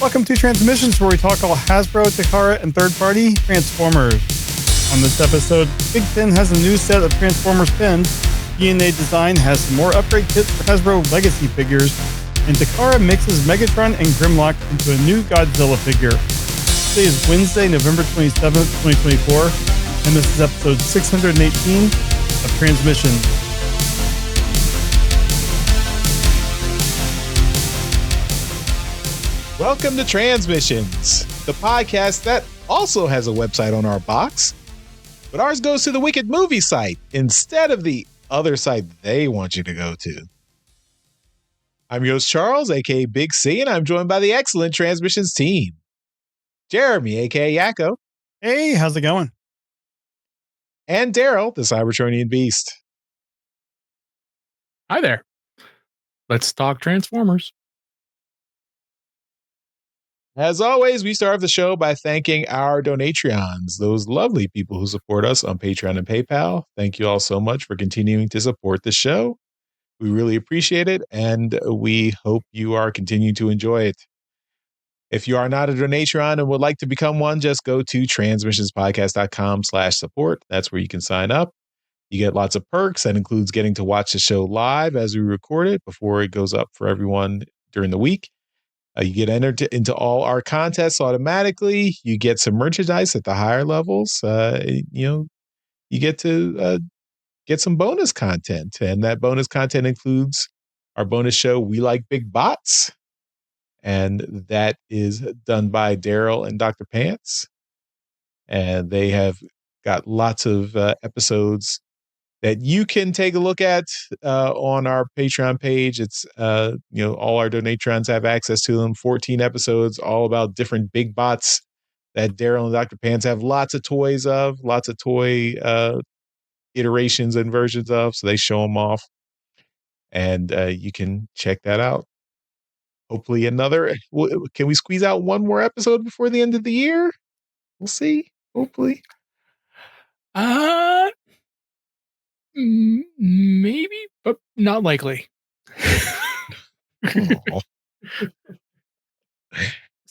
Welcome to Transmissions, where we talk all Hasbro, Takara, and third-party Transformers. On this episode, FigPin has a new set of Transformers pins, DNA Design has some more upgrade kits for Hasbro Legacy figures, and Takara mixes Megatron and Grimlock into a new Godzilla figure. Today is Wednesday, November 27th, 2024, and this is episode 618 of Transmissions. Welcome to Transmissions, the podcast that also has a website on our box, but ours goes to the Wicked Movie site instead of the other site they want you to go to. I'm your host, Charles, aka Big C, and I'm joined by the excellent Transmissions team. Jeremy, aka Yakko. Hey, how's it going? And Daryl, the Cybertronian Beast. Hi there. Let's talk Transformers. As always, we start the show by thanking our Donatreons, those lovely people who support us on Patreon and PayPal. Thank you all so much for continuing to support the show. We really appreciate it, and we hope you are continuing to enjoy it. If you are not a Donatreon and would like to become one, just go to transmissionspodcast.com/support. That's where you can sign up. You get lots of perks. That includes getting to watch the show live as we record it before it goes up for everyone during the week. You get entered into all our contests automatically. You get some merchandise at the higher levels. You get to get some bonus content. And that bonus content includes our bonus show, We Like Big Bots. And that is done by Daryl and Dr. Pants. And they have got lots of episodes that you can take a look at on our Patreon page. It's, all our Donatrons have access to them. 14 episodes, all about different big bots that Daryl and Dr. Pants have lots of toys of, lots of toy iterations and versions of. So they show them off. And you can check that out. Hopefully can we squeeze out one more episode before the end of the year? We'll see. Hopefully. Maybe, but not likely. This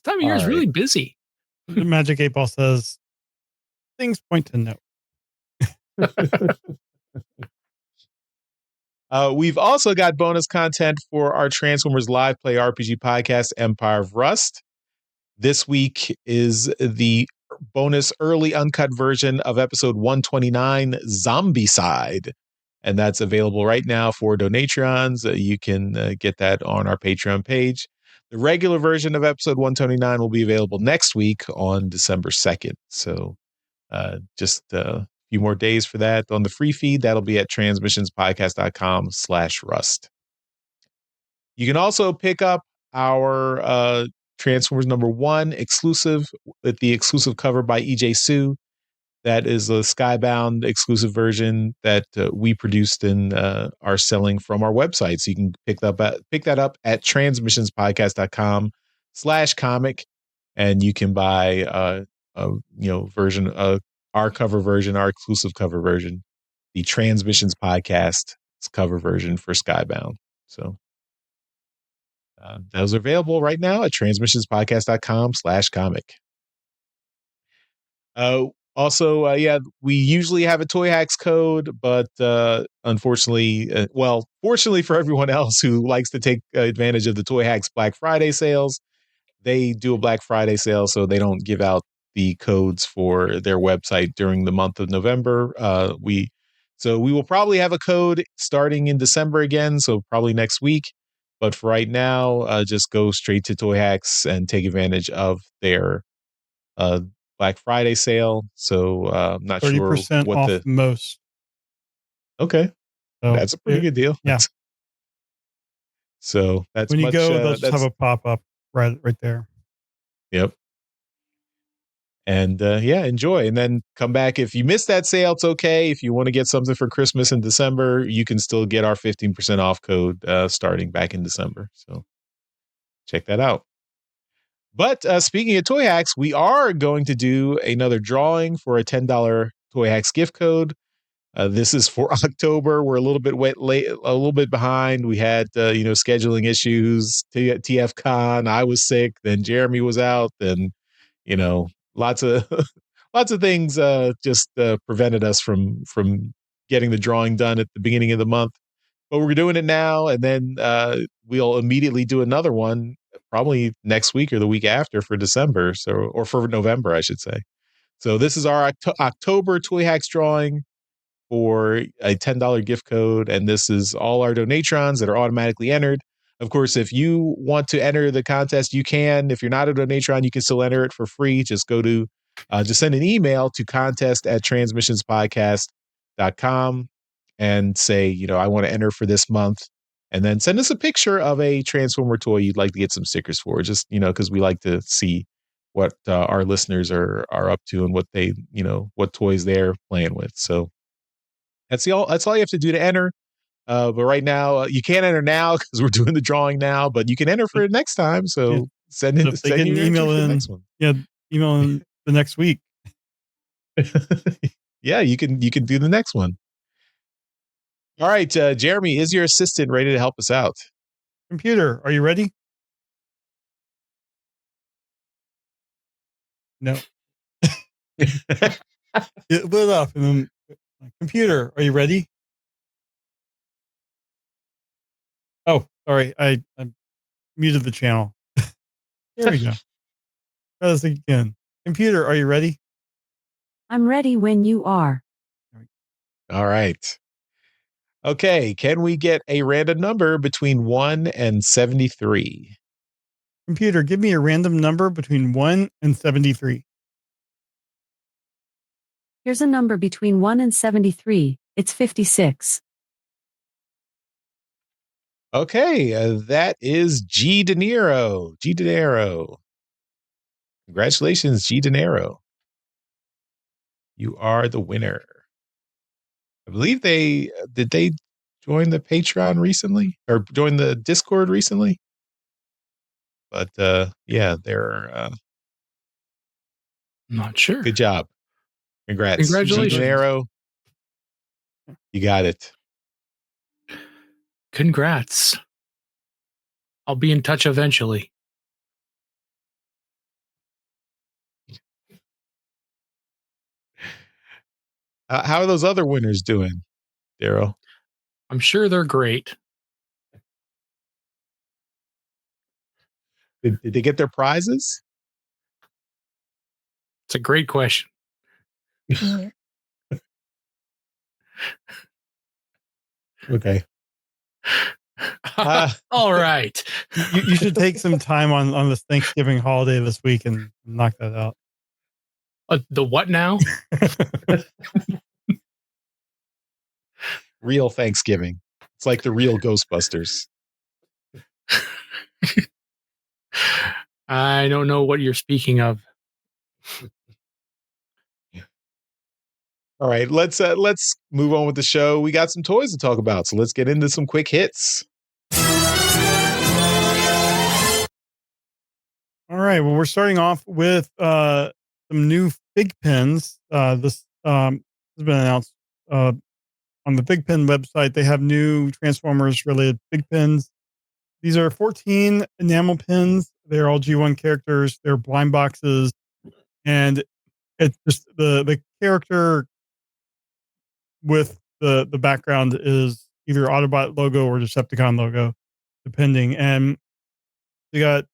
time of year is really busy. The Magic 8 Ball says, things point to no. We've also got bonus content for our Transformers Live Play RPG podcast, Empire of Rust. This week is the bonus early uncut version of episode 129, Zombicide. And that's available right now for Donatrons. You can get that on our Patreon page. The regular version of episode 129 will be available next week on December 2nd. So just a few more days for that. On the free feed, that'll be at transmissionspodcast.com/rust. You can also pick up our Transformers #1 exclusive with the exclusive cover by EJ Sue. That is a Skybound exclusive version that we produced and are selling from our website. So you can pick that up at transmissionspodcast.com/comic, and you can buy version our cover version, our exclusive cover version, the Transmissions Podcast cover version for Skybound. So those are available right now at transmissionspodcast.com/comic. Also, we usually have a Toyhax code, but unfortunately, fortunately for everyone else who likes to take advantage of the Toyhax Black Friday sales, they do a Black Friday sale, so they don't give out the codes for their website during the month of November. We will probably have a code starting in December again, so probably next week. But for right now, just go straight to Toyhax and take advantage of their Black Friday sale. So I'm not sure 30% what off most. Okay. So that's a pretty good deal. Yeah. So that's when you go, they'll just have a pop-up right there. Yep. And enjoy. And then come back. If you missed that sale, it's okay. If you want to get something for Christmas in December, you can still get our 15% off code starting back in December. So check that out. But speaking of Toyhax, we are going to do another drawing for a $10 Toyhax gift code. This is for October. We're a little bit late, a little bit behind. We had scheduling issues. TFCon. I was sick. Then Jeremy was out. Then lots of lots of things just prevented us from getting the drawing done at the beginning of the month. But we're doing it now, and then we'll immediately do another one probably next week or the week after for December. Or for November, I should say. So this is our October Toyhax drawing for a $10 gift code, and this is all our donatrons that are automatically entered. Of course, if you want to enter the contest, you can. If you're not a donatron, you can still enter it for free. Just go to just send an email to contest@transmissionspodcast.com and say, I want to enter for this month, and then send us a picture of a Transformer toy you'd like to get some stickers for, just because we like to see what our listeners are up to and what they what toys they're playing with. So that's all you have to do to enter. But right now, you can't enter now because we're doing the drawing now, but you can enter for it next time. So send an email in the next one. Yeah, email in the next week. Yeah, you can do the next one. All right, Jeremy, is your assistant ready to help us out? Computer, are you ready? No. It lit up, and then computer, are you ready? Oh, sorry, I muted the channel. There we go. Try this again. Computer, are you ready? I'm ready when you are. All right. Okay, can we get a random number between 1 and 73? Computer, give me a random number between 1 and 73. Here's a number between 1 and 73. It's 56. Okay, that is G. De Niro. G. De Niro. Congratulations, G. De Niro. You are the winner. I believe did they join the Patreon recently or join the Discord recently? But yeah, they're I'm not sure. Good job. Congrats. Congratulations. G. De Niro. You got it. Congrats. I'll be in touch eventually. How are those other winners doing, Daryl? I'm sure they're great. Did they get their prizes? It's a great question. Okay. All right. You should take some time on this Thanksgiving holiday this week and knock that out. The what now? Real Thanksgiving. It's like the real Ghostbusters. I don't know what you're speaking of. All right, let's move on with the show. We got some toys to talk about, so let's get into some quick hits. All right, well, we're starting off with some new FigPins. This has been announced on the FigPin website. They have new Transformers related FigPins. These are 14 enamel pins. They're all G1 characters. They're blind boxes, and it's just the character with the background is either Autobot logo or Decepticon logo, depending. And you got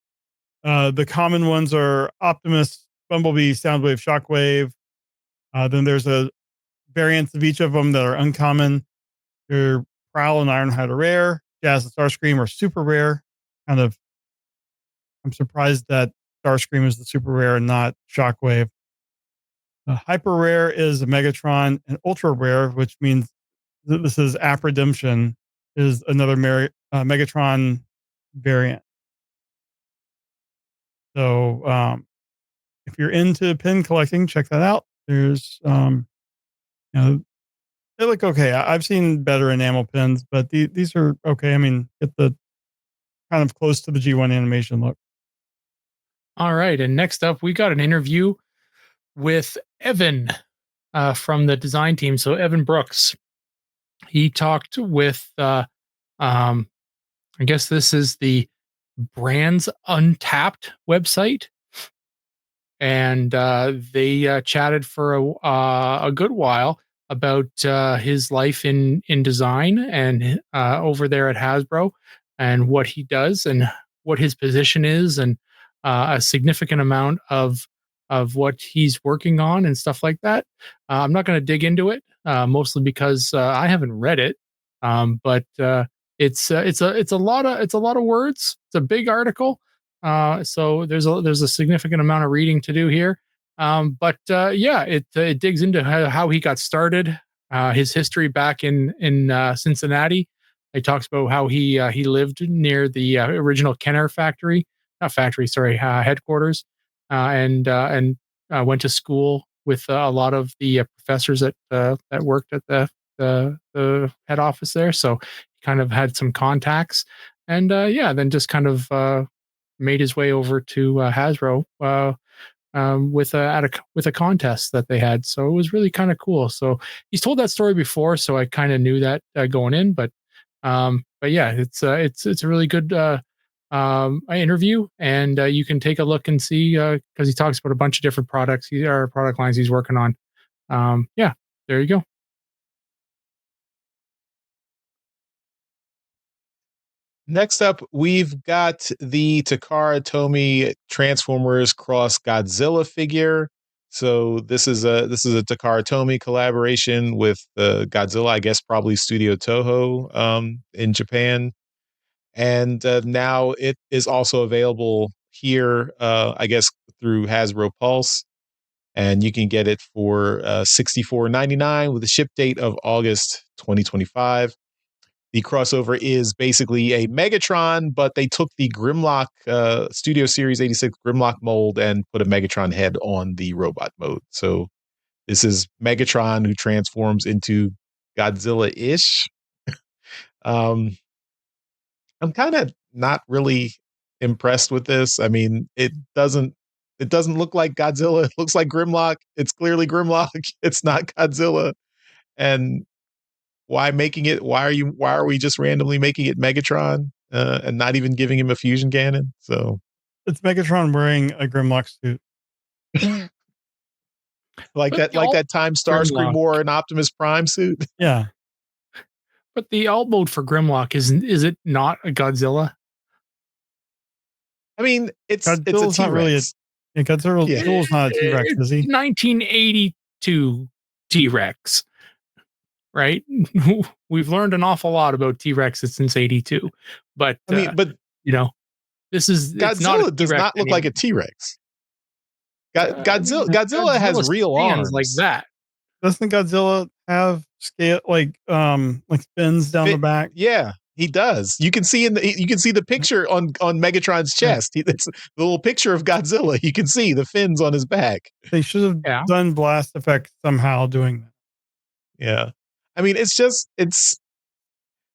the common ones are Optimus, Bumblebee, Soundwave, Shockwave. Then there's a variants of each of them that are uncommon. Your Prowl and Ironhide are rare. Jazz and Starscream are super rare. I'm surprised that Starscream is the super rare and not Shockwave. Hyper rare is a Megatron, and ultra rare, which means that this is App Redemption, is another Megatron variant. So if you're into pin collecting, check that out. There's they look okay. I've seen better enamel pins, but these are okay. I mean, get the kind of close to the G1 animation look. All right, and next up, we got an interview with Evan from the design team. So Evan Brooks, he talked with, I guess this is the Brands Untapped website, and they chatted for a good while about his life in design and over there at Hasbro, and what he does and what his position is, and a significant amount of what he's working on and stuff like that. I'm not going to dig into it, mostly because I haven't read it, but it's a lot of words. It's a big article, so there's a significant amount of reading to do here. But yeah, it digs into how he got started, his history back in Cincinnati. It talks about how he lived near the original Kenner factory, not factory, sorry, headquarters, and went to school with a lot of the professors that worked at the head office there. So he kind of had some contacts, and yeah, then just kind of made his way over to Hasbro with a contest that they had. So it was really kind of cool. So he's told that story before, so I kind of knew that going in. But yeah, it's a really good interview, and you can take a look and see, because he talks about a bunch of different products, or product lines he's working on. Yeah, there you go. Next up, we've got the Takara Tomy Transformers Cross Godzilla figure. So this is a Takara Tomy collaboration with Godzilla, I guess probably Studio Toho in Japan, and now it is also available here, I guess through Hasbro Pulse, and you can get it for $64.99 with a ship date of August 2025. The crossover is basically a Megatron, but they took the Grimlock Studio Series 86 Grimlock mold and put a Megatron head on the robot mode. So this is Megatron who transforms into Godzilla-ish. I'm kind of not really impressed with this. I mean, it doesn't look like Godzilla. It looks like Grimlock. It's clearly Grimlock. It's not Godzilla. And why making it? Why are we just randomly making it Megatron and not even giving him a fusion cannon? So It's Megatron wearing a Grimlock suit. like that time Starscream Grimlock. wore an Optimus Prime suit. Yeah. But the alt mode for Grimlock is it not a Godzilla? I mean, it's a Godzilla's not really T-Rex. Godzilla's not a T-Rex, is he? 1982 T-Rex, right? We've learned an awful lot about T-Rexes since '82, but I mean, but this is Godzilla does not look like a T-Rex. Godzilla has real arms like that. Doesn't Godzilla have scale like fins down the back? Yeah, he does. You can see the picture on Megatron's chest. It's the little picture of Godzilla. You can see the fins on his back. They should have done blast effects somehow doing that. Yeah. I mean,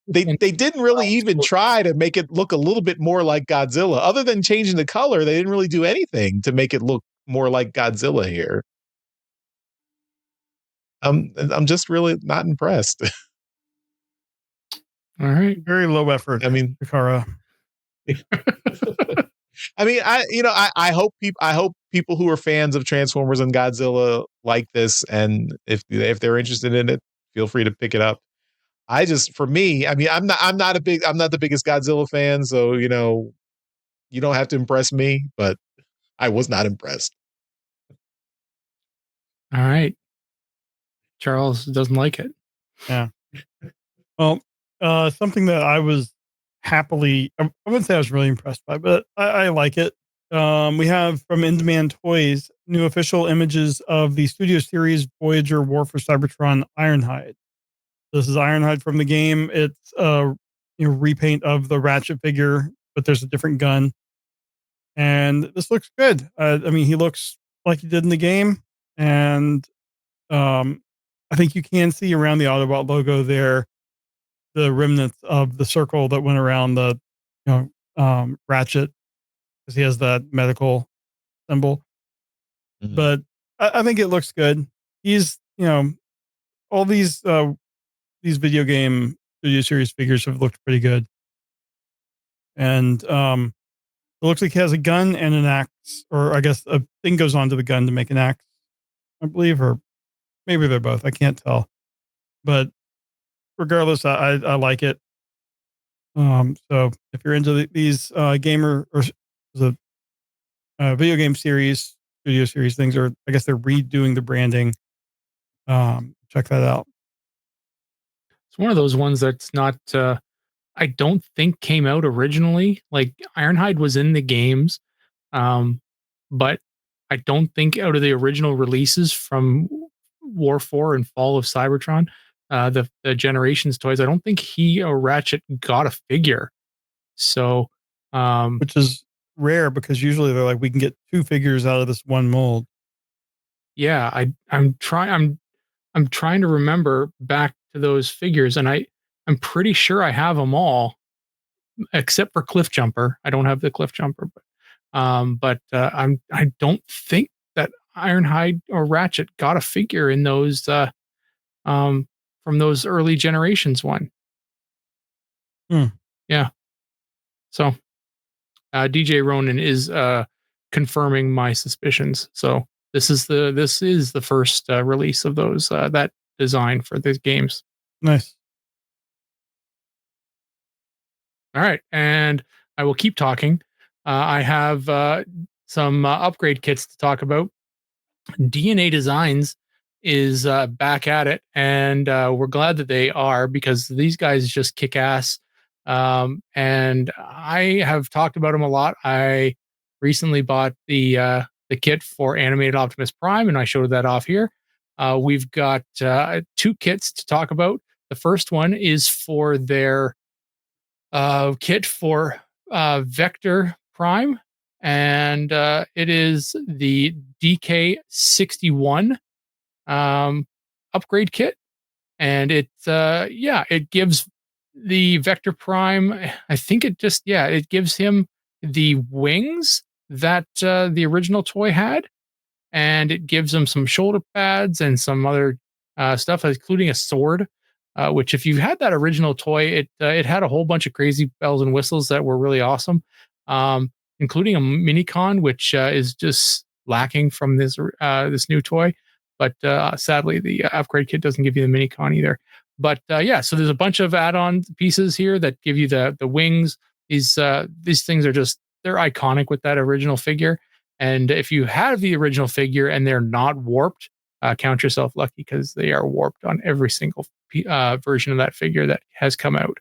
they didn't really even try to make it look a little bit more like Godzilla. Other than changing the color, they didn't really do anything to make it look more like Godzilla here. I'm just really not impressed. All right. Very low effort. I mean, Takara. I mean, I hope people who are fans of Transformers and Godzilla like this, and if they're interested in it, feel free to pick it up. For me, I mean, I'm not the biggest Godzilla fan, so you don't have to impress me, but I was not impressed. All right. Charles doesn't like it. Yeah. Well, something that I was I wouldn't say I was really impressed by, but I like it. We have from In Demand Toys new official images of the Studio Series Voyager War for Cybertron Ironhide. This is Ironhide from the game. It's a repaint of the Ratchet figure, but there's a different gun. And this looks good. I mean, he looks like he did in the game, and I think you can see around the Autobot logo there the remnants of the circle that went around the Ratchet, because he has that medical symbol. Mm-hmm. But I think it looks good. He's all these these video game studio series figures have looked pretty good. And it looks like he has a gun and an axe, or I guess a thing goes onto the gun to make an axe, I believe, or maybe they're both. I can't tell. But regardless, I like it. So if you're into these gamer or the video game series, studio series things, or I guess they're redoing the branding, check that out. It's one of those ones that's not. I don't think came out originally. Like Ironhide was in the games, but I don't think out of the original releases from War 4 and Fall of Cybertron, the Generations toys, I don't think he or Ratchet got a figure. So, which is rare because usually they're like, we can get 2 figures out of this one mold. Yeah, I'm trying to remember back to those figures, and I'm pretty sure I have them all except for Cliff Jumper. I don't have the Cliff Jumper, but I don't think that Ironhide or Ratchet got a figure in those from those early Generations one. Yeah. So DJ Ronan is confirming my suspicions. So this is the first release of those that design for the games. Nice. All right, and I will keep talking. I have some upgrade kits to talk about. DNA Designs is back at it, and we're glad that they are because these guys just kick ass. And I have talked about them a lot. I recently bought the kit for Animated Optimus Prime, and I showed that off here. We've got 2 kits to talk about. The first one is for their kit for Vector Prime, and it is the DK61 upgrade kit, and it gives the Vector Prime. I think it gives him the wings that the original toy had, and it gives him some shoulder pads and some other stuff, including a sword. Which, if you had that original toy, it had a whole bunch of crazy bells and whistles that were really awesome, including a minicon, which is just lacking from this new toy. But sadly, the upgrade kit doesn't give you the minicon either. But so there's a bunch of add-on pieces here that give you the wings. These things are they're iconic with that original figure. And if you have the original figure and they're not warped, count yourself lucky because they are warped on every single version of that figure that has come out.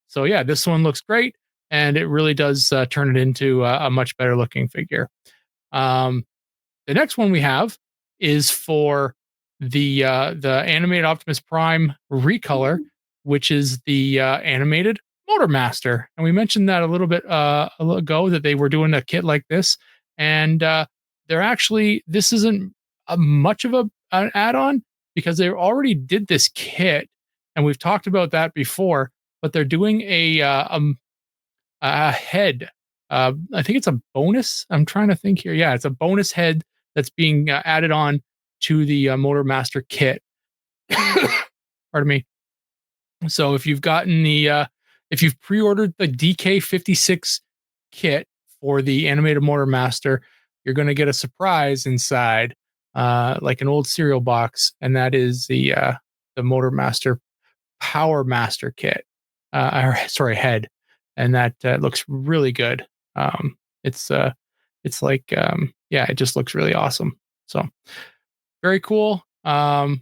So yeah, this one looks great, and it really does turn it into a much better looking figure. The next one we have is for the Animated Optimus Prime recolor, which is the animated Motormaster, and we mentioned that a little bit ago that they were doing a kit like this, and this isn't much of an add-on because they already did this kit, and we've talked about that before. But they're doing a head. I think it's a bonus. I'm trying to think here. Yeah, it's a bonus head that's being added on to the Motormaster kit. Pardon me. So if you've pre-ordered the DK56 kit for the animated Motormaster, you're going to get a surprise inside, like an old cereal box, and that is the Motormaster Powermaster kit, head, and that looks really good. It's like it just looks really awesome. So very cool. So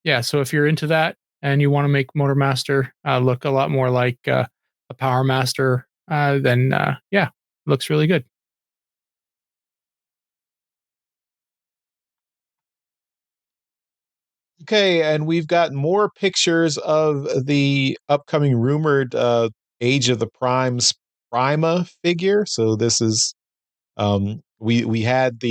if you're into that and you want to make Motormaster look a lot more like a Powermaster, then it looks really good. Okay, and we've got more pictures of the upcoming rumored Age of the Primes Prima figure. So this is we had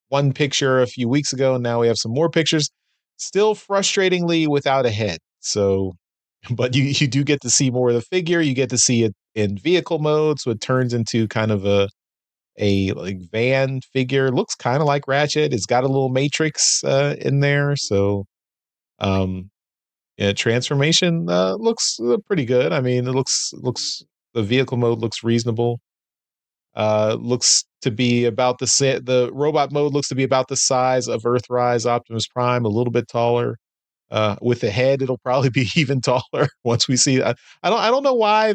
one picture a few weeks ago, and now we have some more pictures. Still frustratingly without a head. So, but you do get to see more of the figure. You get to see it in vehicle mode, so it turns into kind of a like van figure. Looks kind of like Ratchet. It's got a little matrix in there. So Yeah, transformation looks pretty good. I mean, it looks the vehicle mode looks reasonable. Looks to be about the robot mode looks to be about the size of Earthrise Optimus Prime, a little bit taller. With the head, it'll probably be even taller once we see. I don't know why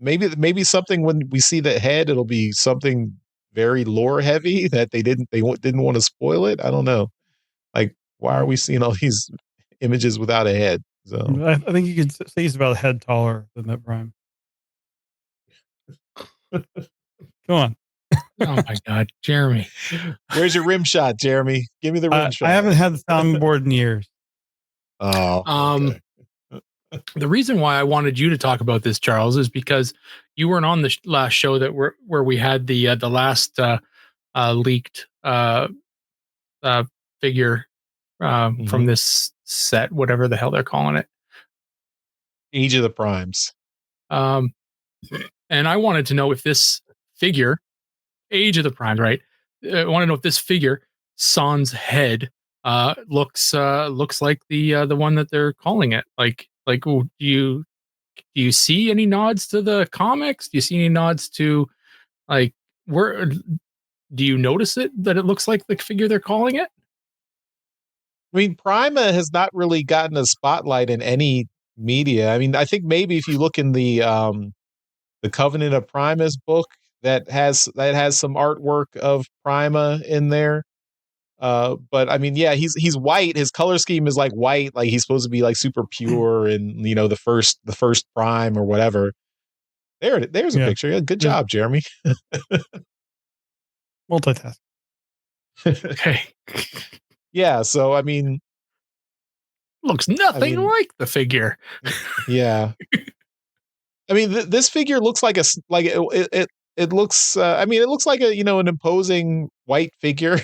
maybe something when we see the head, it'll be something very lore heavy that they didn't want to spoil it. I don't know. Like, why are we seeing all these images without a head? So I think you could say he's about a head taller than that Prime. Come on. Oh my God, Jeremy. Where's your rim shot, Jeremy? Give me the rim shot. I haven't had the soundboard in years. Oh, okay. The reason why I wanted you to talk about this, Charles, is because you weren't on the last show where we had the last leaked figure from this set, whatever the hell they're calling it. Age of the Primes. And I wanted to know if this figure, Age of the Primes, right? I want to know if this figure, San's head, looks like the one that they're calling it. Like, do you see any nods to the comics? Do you see any nods to, like, where? Do you notice that it looks like the figure they're calling it? I mean, Prima has not really gotten a spotlight in any media. I mean, I think maybe if you look in the Covenant of Primus book that has some artwork of Prima in there. But I mean, yeah, he's white. His color scheme is like white, like he's supposed to be like super pure and the first Prime or whatever. There's a picture. Yeah, good job, Jeremy. Multitask. Okay. Yeah, so I mean, looks nothing like the figure. Yeah. I mean, this figure looks like it looks. I mean, it looks like an imposing white figure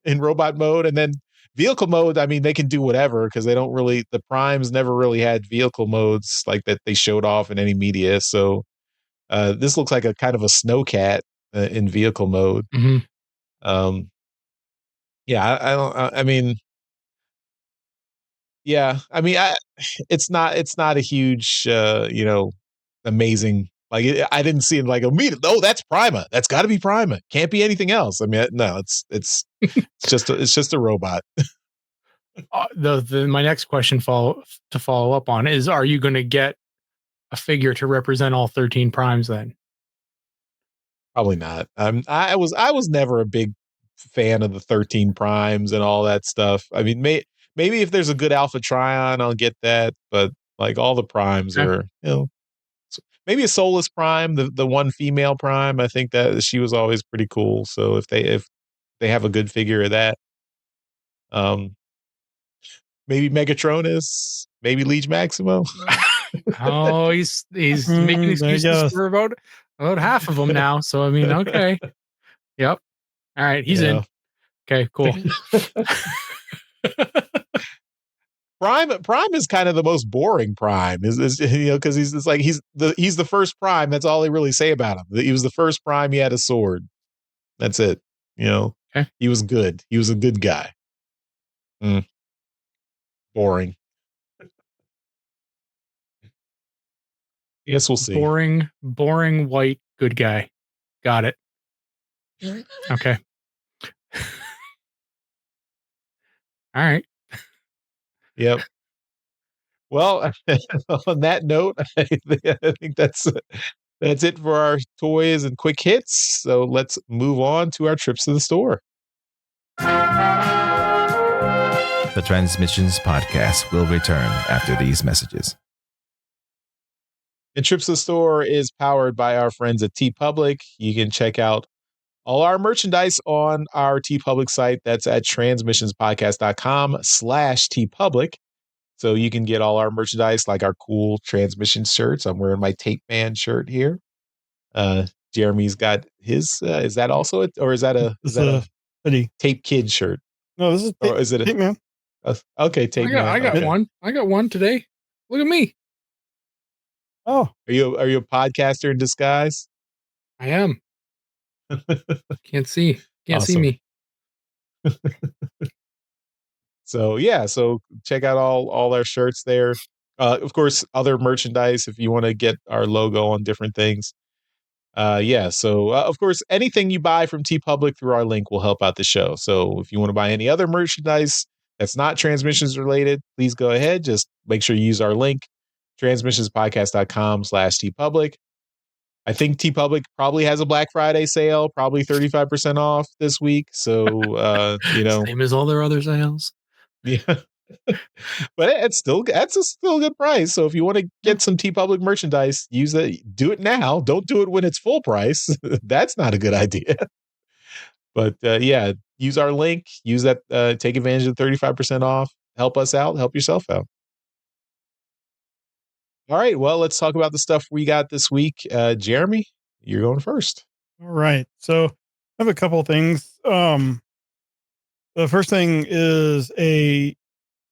in robot mode, and then vehicle mode. I mean, they can do whatever because they don't really. The Primes never really had vehicle modes like that they showed off in any media. So this looks like a kind of a snowcat in vehicle mode. Yeah, I don't. I mean, yeah, I mean, it's not a huge, amazing. Like I didn't see it like immediately. Oh, that's Prima. That's got to be Prima. Can't be anything else. I mean, no, it's just a robot. My next question follow up on is: are you going to get a figure to represent all 13 primes? Then probably not. I was never a big fan of the 13 primes and all that stuff. I mean, maybe if there's a good Alpha Trion, I'll get that. But like all the primes are, maybe a Soulless Prime, the one female Prime. I think that she was always pretty cool. So if they have a good figure of that, maybe Megatronus, maybe Liege Maximo. Oh, he's making excuses for about half of them now. So I mean, okay, yep, all right, he's in. Okay, cool. Prime is kind of the most boring Prime, is because he's the first Prime. That's all they really say about him. He was the first Prime. He had a sword. That's it. Okay. He was good. He was a good guy. Boring. Yes, we'll see. Boring white good guy. Got it. Okay. All right. Yep. Well, on that note, I think that's it for our toys and quick hits. So let's move on to our trips to the store. The Transmissions podcast will return after these messages. And Trips to the Store is powered by our friends at TeePublic. You can check out all our merchandise on our TeePublic site. That's at transmissionspodcast.com/TeePublic. So you can get all our merchandise, like our cool Transmission shirts. I'm wearing my Tape Man shirt here. Jeremy's got his. Is that also it, or is that a hoodie Tape Kid shirt? No, this is or is it a Tape Man? Okay, Tape Man. I got one. I got one today. Look at me. Oh, are you a podcaster in disguise? I am. Can't see me. So yeah, so check out all our shirts there. Of course, other merchandise if you want to get our logo on different things. Yeah, so of course, anything you buy from TeePublic through our link will help out the show. So if you want to buy any other merchandise that's not transmissions related, please go ahead. Just make sure you use our link, transmissionspodcast.com/TeePublic. I think TeePublic probably has a Black Friday sale, probably 35% off this week. So, Same as all their other sales. yeah. But that's still a good price. So if you want to get some TeePublic merchandise, use it. Do it now. Don't do it when it's full price. That's not a good idea. But yeah, use our link. Use that. Take advantage of 35% off. Help us out. Help yourself out. All right. Well, let's talk about the stuff we got this week. Jeremy, you're going first. All right. So I have a couple of things. The first thing is a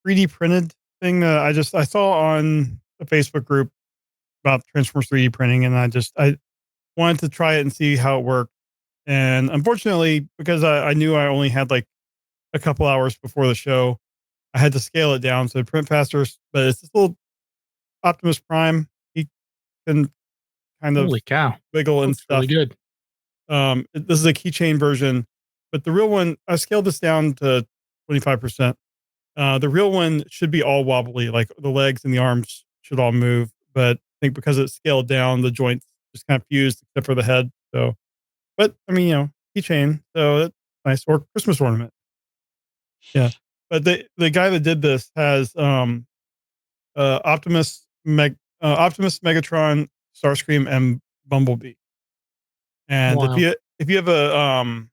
3D printed thing that I saw on a Facebook group about Transformers 3D printing, and I wanted to try it and see how it worked. And unfortunately, because I knew I only had like a couple hours before the show, I had to scale it down so it print faster. But it's this little Optimus Prime. He can kind of Holy cow. wiggle and Looks stuff. really good. This is a keychain version, but the real one, I scaled this down to 25%. The real one should be all wobbly, like the legs and the arms should all move. But I think because it's scaled down, the joints just kind of fused except for the head. So, but I mean, keychain. So that's nice. Or Christmas ornament. Yeah. But the guy that did this has Optimus, Megatron, Starscream, and Bumblebee. And Wow. if you have a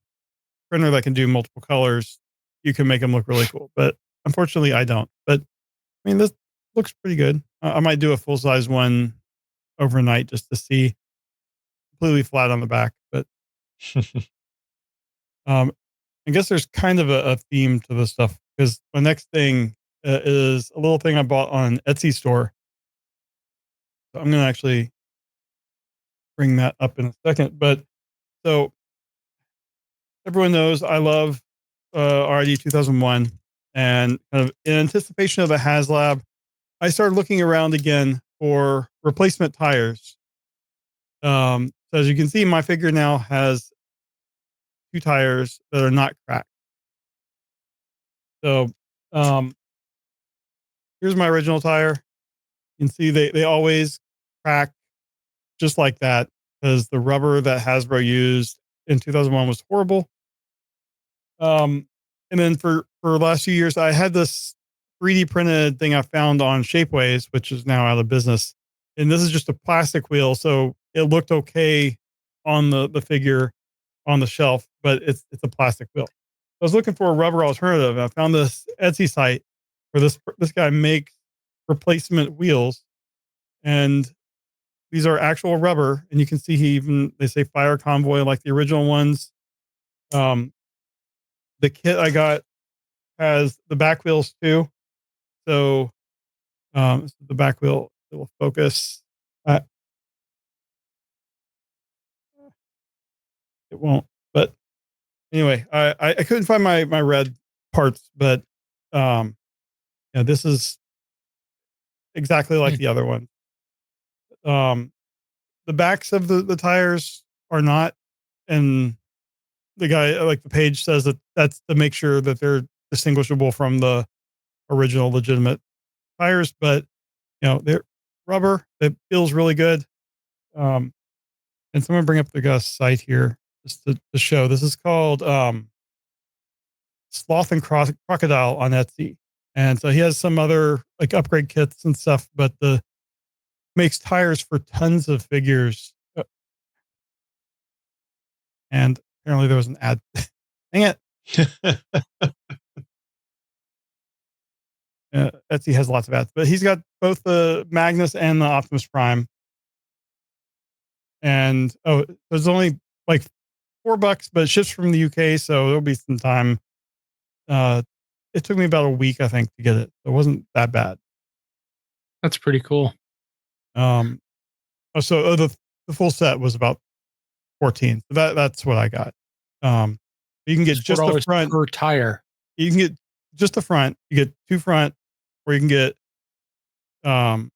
printer that can do multiple colors, you can make them look really cool. But unfortunately, I don't. But I mean, this looks pretty good. I might do a full size one overnight just to see completely flat on the back. But I guess there's kind of a theme to this stuff because the next thing is a little thing I bought on Etsy store. So I'm going to actually bring that up in a second. But so everyone knows I love RID 2001, and kind of in anticipation of the HasLab, I started looking around again for replacement tires. So as you can see, my figure now has 2 tires that are not cracked. So here's my original tire. You can see they always crack just like that because the rubber that Hasbro used in 2001 was horrible. And then for the last few years, I had this 3D printed thing I found on Shapeways, which is now out of business. And this is just a plastic wheel. So it looked okay on the figure on the shelf, but it's a plastic wheel. I was looking for a rubber alternative. I found this Etsy site where this guy makes replacement wheels, and these are actual rubber. And you can see they say Fire Convoy like the original ones. The kit I got has the back wheels too. So the back wheel, it will focus. It won't. But anyway, I couldn't find my red parts, but this is exactly like the other one. The backs of the tires are not, and the guy, like the page says that's to make sure that they're distinguishable from the original legitimate tires, but they're rubber. It feels really good. And someone bring up the site here just to show. This is called Sloth and Crocodile on Etsy. And so he has some other like upgrade kits and stuff, but makes tires for tons of figures. And apparently there was an ad. Dang it. Etsy has lots of ads, but he's got both the Magnus and the Optimus Prime. And there's only like $4, but it ships from the UK, so there'll be some time. It took me about a week, I think, to get it. It wasn't that bad. That's pretty cool. The full set was about 14. So that's what I got. You can get just the front per tire. You can get just the front. You get 2 front, or you can get 2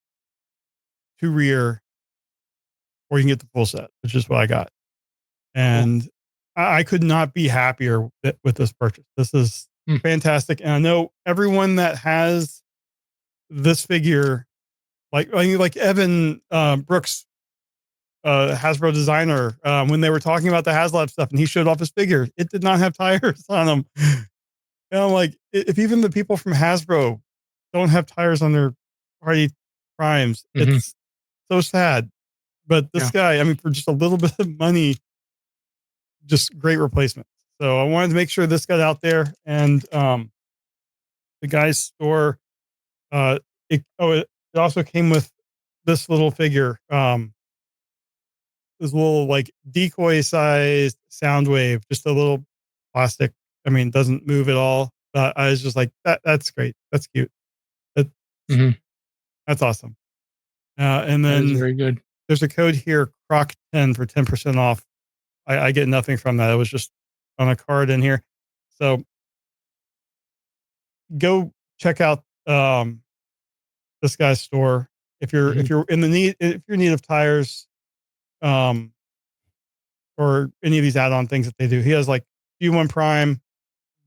rear, or you can get the full set, which is what I got. And I could not be happier with this purchase. This is fantastic. And I know everyone that has this figure, like Evan Brooks, Hasbro designer, when they were talking about the HasLab stuff and he showed off his figure, it did not have tires on them. And I'm like, if even the people from Hasbro don't have tires on their party primes, it's so sad. But this guy, I mean, for just a little bit of money, just great replacement. So I wanted to make sure this got out there. And the guy's store, it also came with this little figure, this little like decoy sized sound wave, just a little plastic. I mean, doesn't move at all. I was just like, that's great. That's cute. That's awesome. And then very good. There's a code here, Croc10 for 10% off. I get nothing from that. It was just on a card in here. So go check out this guy's store if you're in need of tires, or any of these add-on things that they do. He has like G1 Prime,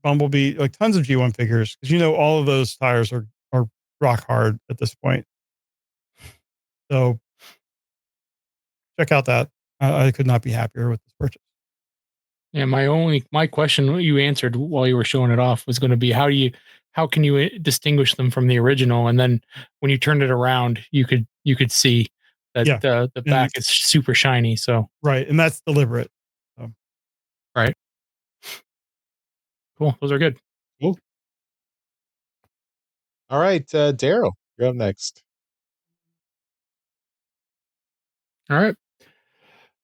Bumblebee, like tons of G1 figures, because all of those tires are rock hard at this point. So check out that. I could not be happier with this purchase. Yeah, my question you answered while you were showing it off was going to be how can you distinguish them from the original? And then when you turned it around, you could see that the back is super shiny. So right, and that's deliberate. So. Right. Cool. Those are good. Cool. All right, Daryl, you're up next. All right.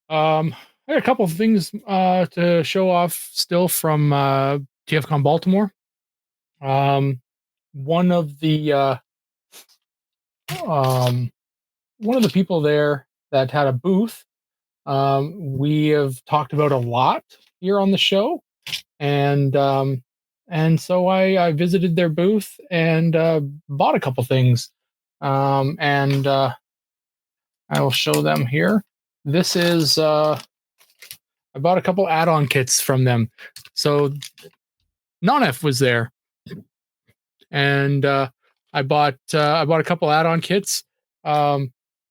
I got a couple of things to show off still from TFCon Baltimore. One of the people there that had a booth, we have talked about a lot here on the show, and so I visited their booth and bought a couple things, and I will show them here. This is I bought a couple add-on kits from them. So Nonef was there, and I bought a couple add-on kits.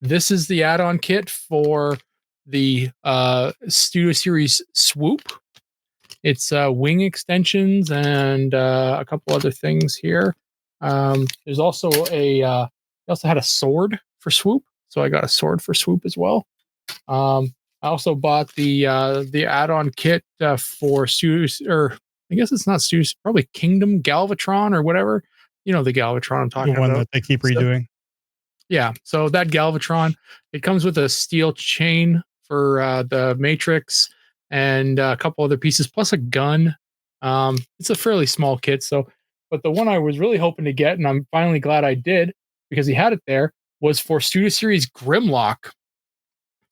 This is the add-on kit for the Studio Series Swoop. It's wing extensions and a couple other things here. There's also he also had a sword for Swoop, so I got a sword for Swoop as well. I also bought the add-on kit for or I guess it's not Studios, probably Kingdom Galvatron or whatever. You know the Galvatron I'm talking about. The one that they keep redoing. Yeah, so that Galvatron, it comes with a steel chain for the Matrix and a couple other pieces, plus a gun. It's a fairly small kit, but the one I was really hoping to get, and I'm finally glad I did, because he had it there, was for Studio Series Grimlock.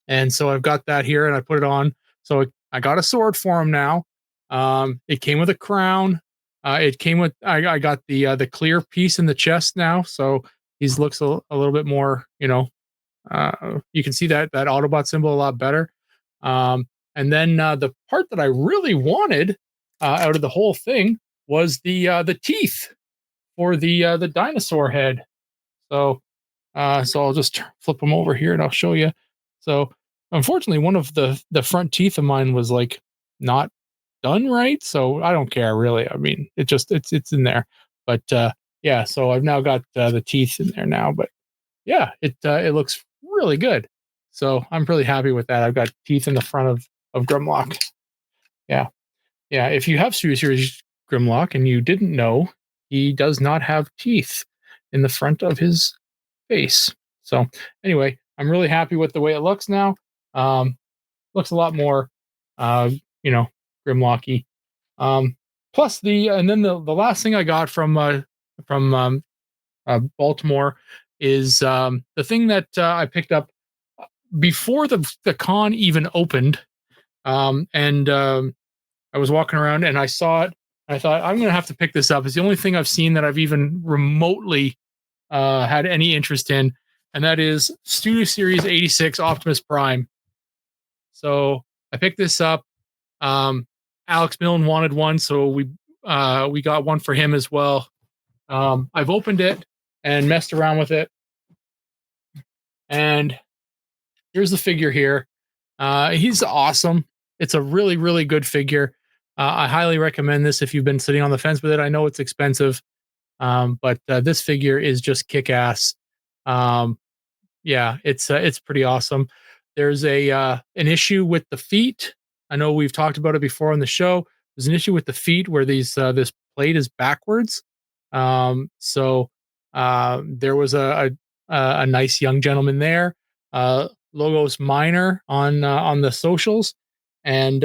And so I've got that here, and I put it on. So I got a sword for him now. It came with a crown. It came with I got the clear piece in the chest now, so he looks a little bit more, you can see that Autobot symbol a lot better. And then the part that I really wanted out of the whole thing was the teeth for the dinosaur head. So I'll just flip them over here and I'll show you. So unfortunately, one of the front teeth of mine was like not done right, so I don't care really. I mean, it's in there, but yeah. So I've now got the teeth in there now, but yeah, it looks really good. So I'm really happy with that. I've got teeth in the front of Grimlock. Yeah. If you have Studio Series Grimlock and you didn't know, he does not have teeth in the front of his face. So anyway, I'm really happy with the way it looks now. Looks a lot more, Grimlocky. Plus and then the last thing I got from Baltimore is the thing that I picked up before the con even opened. I was walking around and I saw it I thought I'm going to have to pick this up. It's the only thing I've seen that I've even remotely had any interest in, and that is Studio Series 86 Optimus Prime. So I picked this up. Alex Milne wanted one, so we got one for him as well. I've opened it and messed around with it, and here's the figure here. He's awesome. It's a really, really good figure. I highly recommend this if you've been sitting on the fence with it. I know it's expensive, but this figure is just kick-ass. Yeah, it's pretty awesome. There's an issue with the feet. I know we've talked about it before on the show. There's an issue with the feet where this plate is backwards. So there was a nice young gentleman there. Logos Minor on the socials, and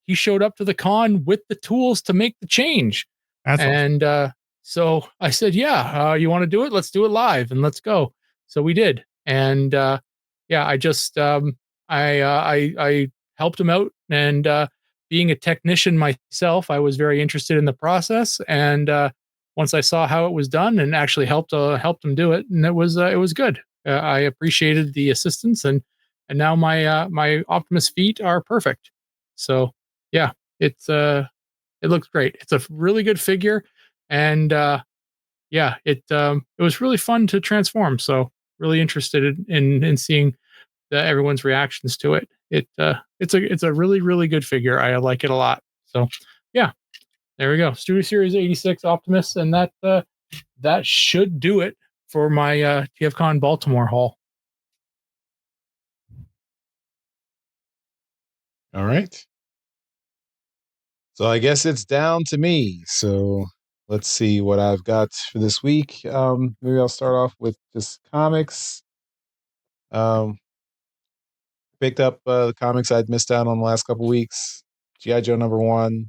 he showed up to the con with the tools to make the change. That's and so I said, yeah, you want to do it? Let's do it live and let's go. So we did. And yeah, I just I helped him out, and being a technician myself, I was very interested in the process. And once I saw how it was done, and actually helped him do it, and it was good. I appreciated the assistance, and now my Optimus feet are perfect. So yeah, it looks great. It's a really good figure, and yeah, it was really fun to transform. So really interested in seeing everyone's reactions to it. It's a really, really good figure. I like it a lot. So yeah, there we go. Studio Series 86 Optimus, and that should do it for my TFCon Baltimore haul. All right. So I guess it's down to me. So let's see what I've got for this week. Maybe I'll start off with just comics. Picked up the comics I'd missed out on the last couple weeks. G.I. Joe #1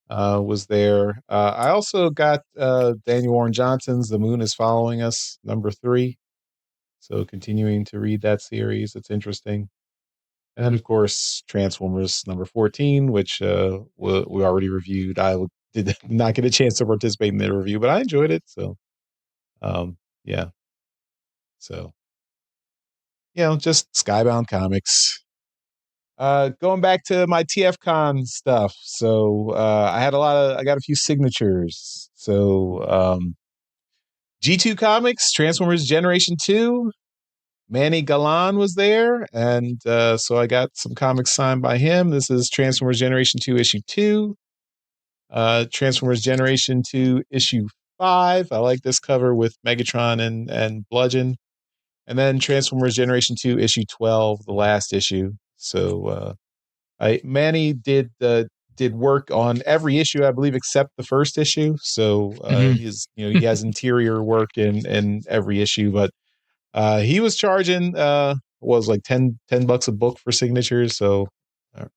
was there. I also got Daniel Warren Johnson's The Moon is Following Us #3. So continuing to read that series. It's interesting. And of course, Transformers #14, which we already reviewed. I did not get a chance to participate in the review, but I enjoyed it. So, yeah. So, just Skybound Comics. Going back to my TFCon stuff. So, I got a few signatures. So, G2 Comics, Transformers Generation 2. Manny Galan was there, and so I got some comics signed by him. This is Transformers Generation 2 issue 2, Transformers Generation 2 issue 5. I like this cover with Megatron and Bludgeon. And then Transformers Generation 2 issue 12, the last issue. So Manny did work on every issue, I believe, except the first issue. So he has interior work in every issue, but he was charging was like $10 a book for signatures, so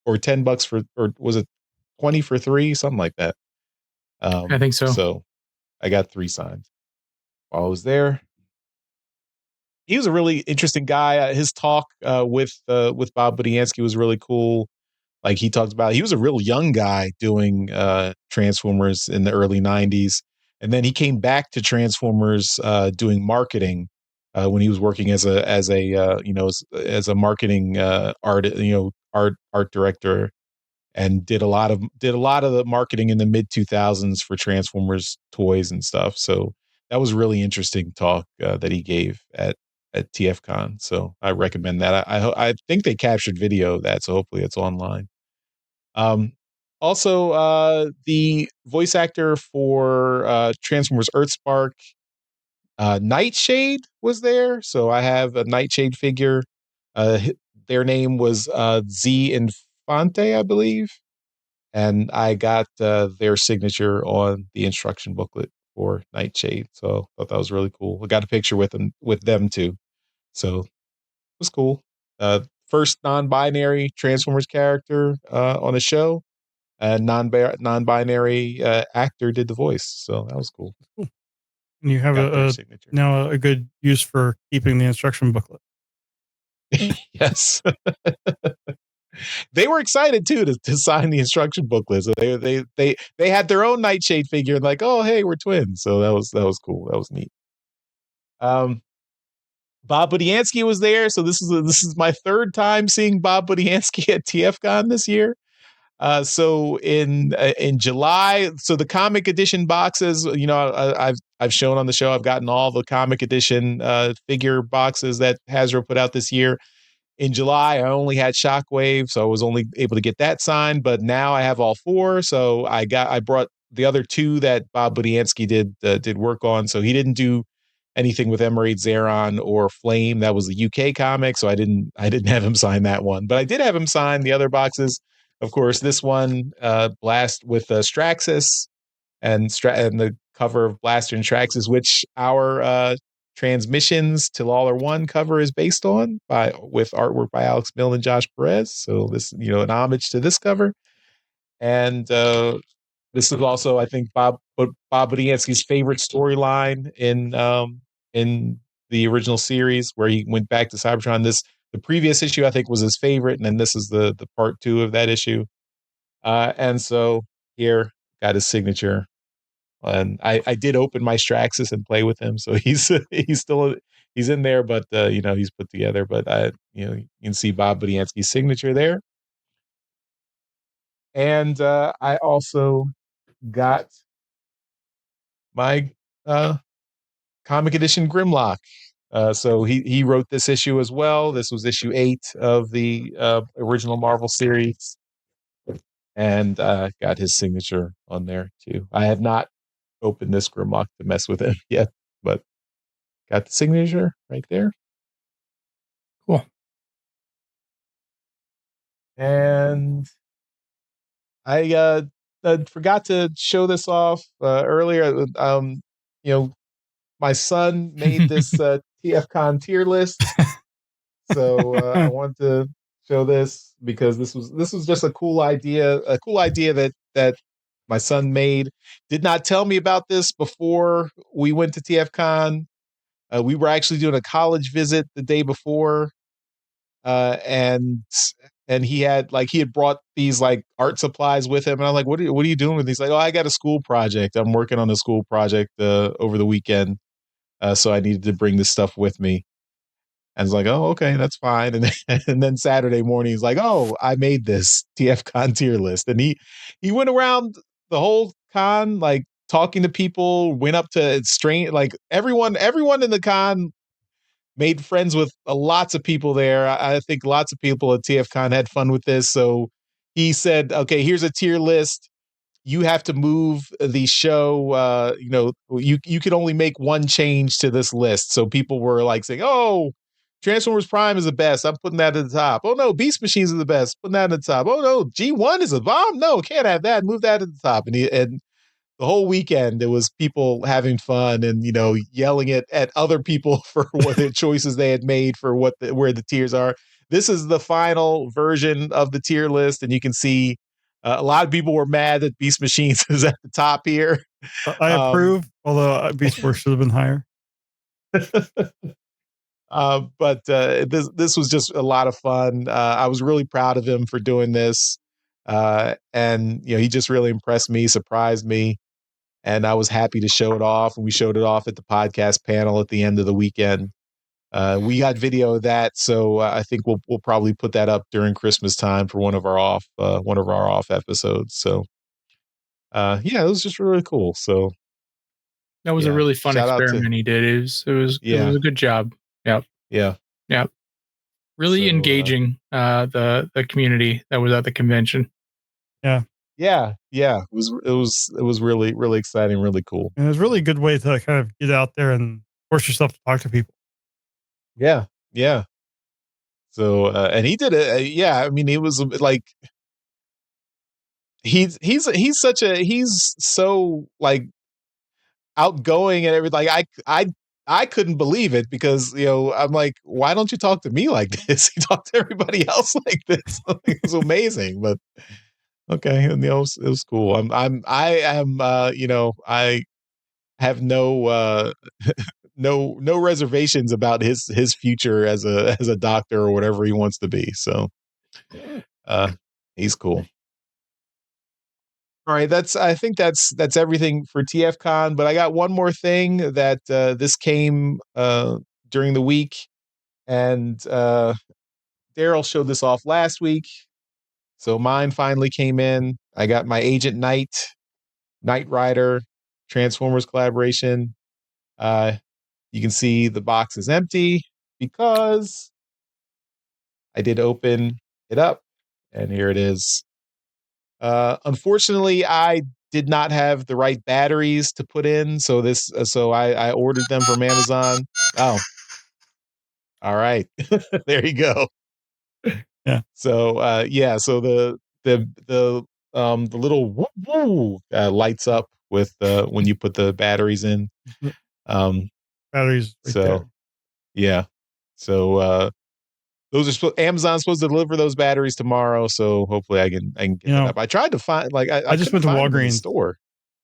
or $10 for, or was it 20 for 3, something like that. I think so. So I got 3 signed while I was there. He was a really interesting guy. His talk with Bob Budiansky was really cool. Like he talked about, he was a real young guy doing Transformers in the early 90s. And then he came back to Transformers doing marketing when he was working as a marketing art director, and did a lot of the marketing in the mid 2000s for Transformers toys and stuff. So that was really interesting talk that he gave at TFCon. So I recommend that. I think they captured video of that, so hopefully it's online. Also, the voice actor for Transformers Earthspark, Nightshade, was there. So I have a Nightshade figure. Their name was Z Infante, I believe. And I got their signature on the instruction booklet for Nightshade. So I thought that was really cool. I got a picture with them too. So it was cool. First non-binary Transformers character on the show. Non-binary actor did the voice. So that was cool. And you have now a good use for keeping the instruction booklet. Yes. They were excited too to sign the instruction booklet. So they had their own Nightshade figure, and like, oh hey, we're twins. So that was cool. That was neat. Bob Budiansky was there. So this is my third time seeing Bob Budiansky at TFCon this year. So in July, so the comic edition boxes, you know, I've shown on the show, I've gotten all the comic edition figure boxes that Hasbro put out this year. In July, I only had Shockwave, so I was only able to get that signed. But now I have all four, so I brought the other two that Bob Budiansky did work on. So he didn't do anything with Emerald Zeron or Flame. That was the UK comic, so I didn't have him sign that one. But I did have him sign the other boxes. Of course, this one, Blast with Straxus and the cover of Blaster and Straxus, which our Transmissions Till All Are One cover is based on, with artwork by Alex Milne and Josh Perez. So this, you know, an homage to this cover. And this is also, I think, Bob Budiansky's favorite storyline in the original series, where he went back to Cybertron. The previous issue, I think, was his favorite, and then this is the part 2 of that issue. And so here, got his signature. And I did open my Straxus and play with him, so he's in there, but you know, he's put together. But you can see Bob Budiansky's signature there. And I also got my comic edition Grimlock. So he wrote this issue as well. This was issue 8 of the original Marvel series, and got his signature on there too. I have not opened this Grimlock to mess with him yet, but got the signature right there. Cool. And I forgot to show this off earlier. You know, my son made this TFCon tier list, so I wanted to show this because this was just a cool idea that my son made. Did not tell me about this before we went to TFCon. We were actually doing a college visit the day before, and he had brought these like art supplies with him, and I'm like, what are you doing with these? Like, oh, I got a school project. I'm working on a school project over the weekend, so I needed to bring this stuff with me. And it's like, oh, okay, that's fine. And then Saturday morning, he's like, oh, I made this TFCon tier list, and he went around the whole con, like talking to people, went up to like everyone in the con, made friends with lots of people there. I think lots of people at TFCon had fun with this. So he said, okay, here's a tier list. You have to move the show. You know, you can only make one change to this list. So people were like saying, oh, Transformers Prime is the best. I'm putting that at the top. Oh no, Beast Machines are the best. Putting that at the top. Oh no, G1 is a bomb. No, can't have that. Move that at the top. And the whole weekend, there was people having fun and, you know, yelling at other people for what the choices they had made for where the tiers are. This is the final version of the tier list, and you can see a lot of people were mad that Beast Machines is at the top here. I approve, although Beast Force should have been higher. But this was just a lot of fun. I was really proud of him for doing this. And, you know, he just really impressed me, surprised me. And I was happy to show it off. And we showed it off at the podcast panel at the end of the weekend. We got video of that. So I think we'll probably put that up during Christmas time for one of our off episodes. So yeah, it was just really cool. So that was a really fun experiment he did. It was a good job. Yep. Yeah. Yep. Really engaging the community that was at the convention. Yeah. Yeah. It was really, really exciting, really cool. And it was really a good way to kind of get out there and force yourself to talk to people. Yeah. Yeah. So and he did it. Yeah. I mean, he was like, he's so like outgoing and everything. Like I couldn't believe it because, you know, I'm like, why don't you talk to me like this? He talked to everybody else like this. It was amazing, but okay. And, you know, it was cool. I am, you know, I have no reservations about his future as a doctor or whatever he wants to be. So, He's cool. All right, I think that's everything for TFCon. But I got one more thing that this came during the week, and Daryl showed this off last week, so mine finally came in. I got my Agent Knight Rider Transformers collaboration. You can see the box is empty because I did open it up, and here it is. Unfortunately, I did not have the right batteries to put in, so I ordered them from Amazon. Oh, all right, there you go. Yeah. So so the little woo woo lights up with when you put the batteries in. Batteries. Right there. Yeah, so those are Amazon's supposed to deliver those batteries tomorrow, so hopefully I can get that up. I tried to find I just went to Walgreens store.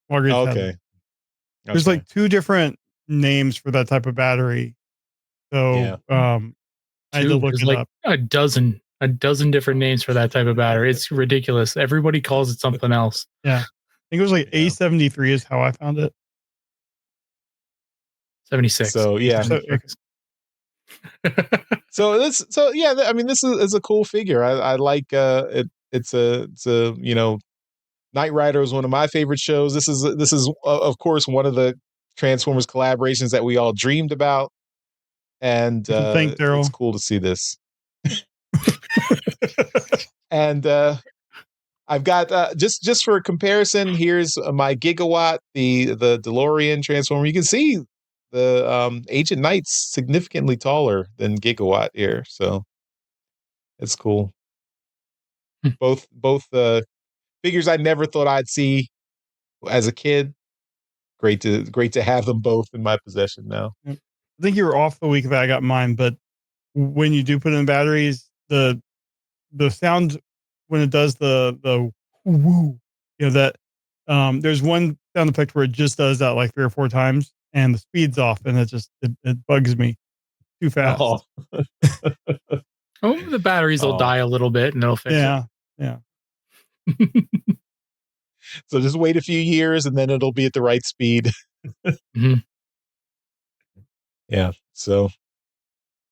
Walgreens. Oh, okay. There's like 2 different names for that type of battery. So I had to look it like up. a dozen different names for that type of battery. It's ridiculous. Everybody calls it something else. Yeah. I think it was like A73 is how I found it. 76. So yeah. I mean, this is a cool figure. I like it. It's a Knight Rider is one of my favorite shows. This is of course one of the Transformers collaborations that we all dreamed about, and it's cool to see this. And I've got just for comparison, here's my Gigawatt, the DeLorean Transformer. You can see the Agent Knight's significantly taller than Gigawatt here, so it's cool. Both figures I never thought I'd see as a kid. Great to have them both in my possession now. I think you were off the week that I got mine, but when you do put in batteries, the sound when it does the woo, that there's one sound effect where it just does that like 3 or 4 times, and the speed's off, and it bugs me too fast. Oh. The batteries will die a little bit, and it'll fix it. Yeah. So just wait a few years, and then it'll be at the right speed. Mm-hmm. Yeah. So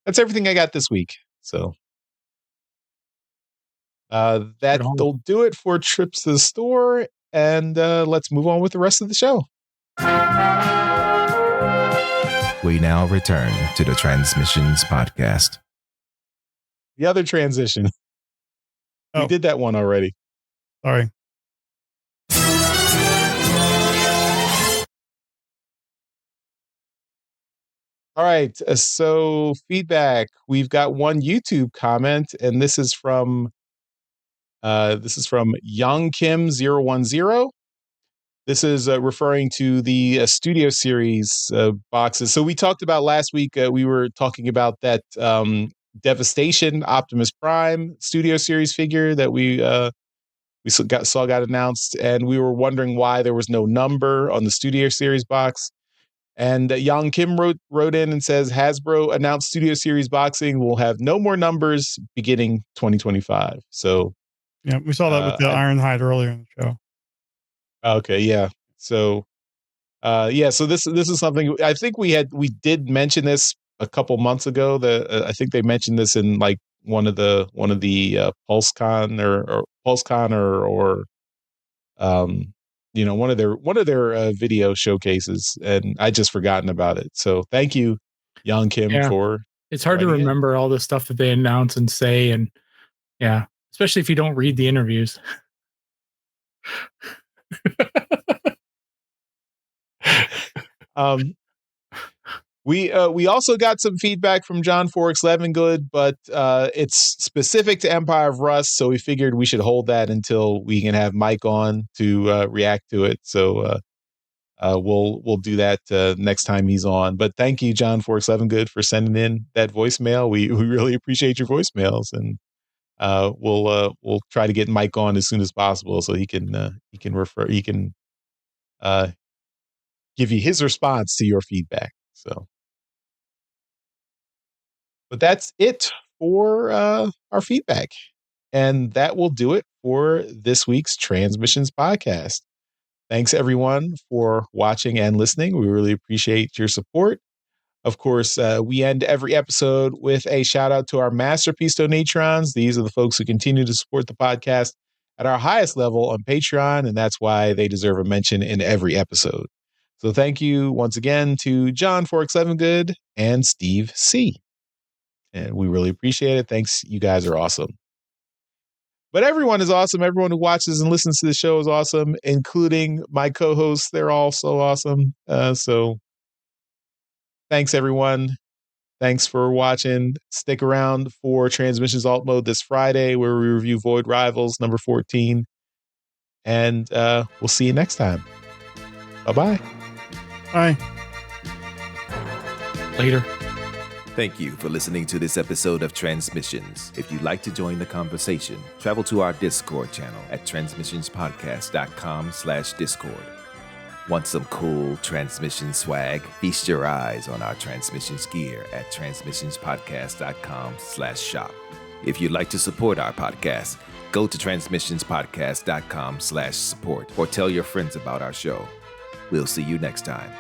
that's everything I got this week. So that'll do it for trips to the store, and let's move on with the rest of the show. We now return to the Transmissions podcast. The other transition. We did that one already. Sorry. All right. So feedback. We've got one YouTube comment, and this is from Young Kim 010. This is referring to the Studio Series boxes. So we talked about last week. We were talking about that Devastation Optimus Prime Studio Series figure that we got announced, and we were wondering why there was no number on the Studio Series box. And Yang Kim wrote in and says, Hasbro announced Studio Series boxing will have no more numbers beginning 2025. So yeah, we saw that with the Ironhide earlier in the show. Okay, yeah. So so this is something I think we did mention this a couple months ago. I think they mentioned this in like one of the PulseCon or one of their video showcases, and I just forgotten about it. So thank you, Young Kim, for it's hard to remember all the stuff that they announce and say, and especially if you don't read the interviews. We also got some feedback from John Forks Levengood, but it's specific to Empire of Rust, so we figured we should hold that until we can have Mike on to react to it. So we'll do that next time he's on. But thank you, John Forks Levengood, for sending in that voicemail. We really appreciate your voicemails, and we'll try to get Mike on as soon as possible so he can give you his response to your feedback. So. But that's it for our feedback. And that will do it for this week's Transmissions podcast. Thanks, everyone, for watching and listening. We really appreciate your support. Of course, we end every episode with a shout out to our masterpiece donatrons. These are the folks who continue to support the podcast at our highest level on Patreon, and that's why they deserve a mention in every episode. So thank you once again to John Forks Levengood and Steve C. And we really appreciate it. Thanks. You guys are awesome. But everyone is awesome. Everyone who watches and listens to the show is awesome, including my co-hosts. They're all so awesome. So thanks, everyone. Thanks for watching. Stick around for Transmissions Alt Mode this Friday, where we review Void Rivals number 14. And we'll see you next time. Bye-bye. Bye. Later. Thank you for listening to this episode of Transmissions. If you'd like to join the conversation, travel to our Discord channel at transmissionspodcast.com/Discord. Want some cool Transmission swag? Feast your eyes on our Transmissions gear at transmissionspodcast.com/shop. If you'd like to support our podcast, go to transmissionspodcast.com/support or tell your friends about our show. We'll see you next time.